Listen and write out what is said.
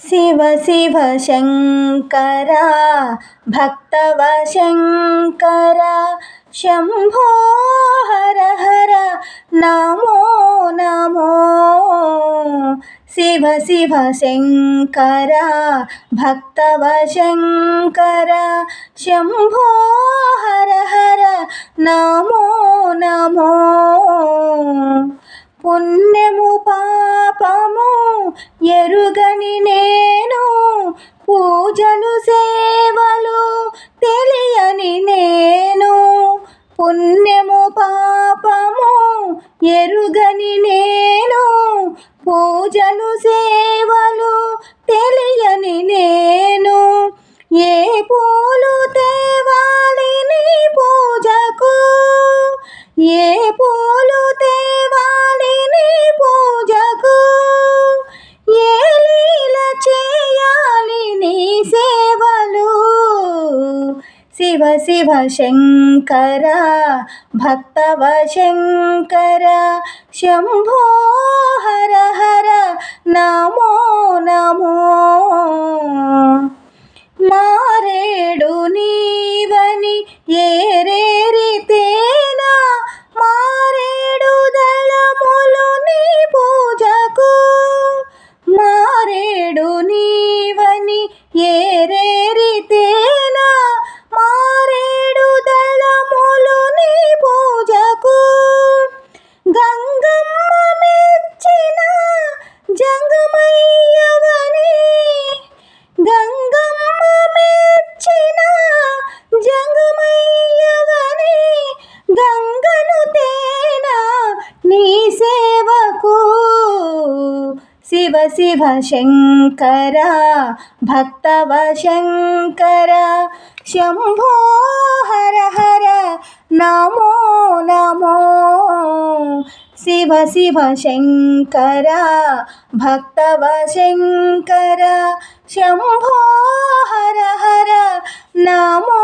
శివ శివ శంకర భక్తవ శంకర శంభో హర హర నమో నమో. శివ శివ శంకర భక్తవ శంకర శంభో హర హర నమో నమో. పుణ్యము పాపము ఎరుగని నేను, పూజలు సేవలు తెలియని నేను. పుణ్యము పాపము ఎరుగని నేను, పూజలు సేవలు తెలియని నేను. ఏ పూలు తేవాలి నీ పూజకు, ఏ పూలు తేవాలి నీ పూజకు, ఏ లీల చేయాలి నీ సేవలు. శివ శివ శంకర భక్తవ శంకర శంభో హర హర నమో నమో. మారేడు నీవని ఏరేరితేనా, మారేడు దళములు నీ పూజకు. మారేడు నీవని ఏరేరితేనా, మారేడు దళములు నీ పూజకు. గంగమ్మ మెచ్చిన జంగమయ్యవని, గంగమ్మ మెచ్చిన జంగమయ్యవని, గంగను తేనా నీ సేవకు. శివ శివ శంకర భక్తవ శంకర శంభో హర హర నమో నమో. శివ శివ శంకర భక్తవ శంకర శంభో హర హర నమో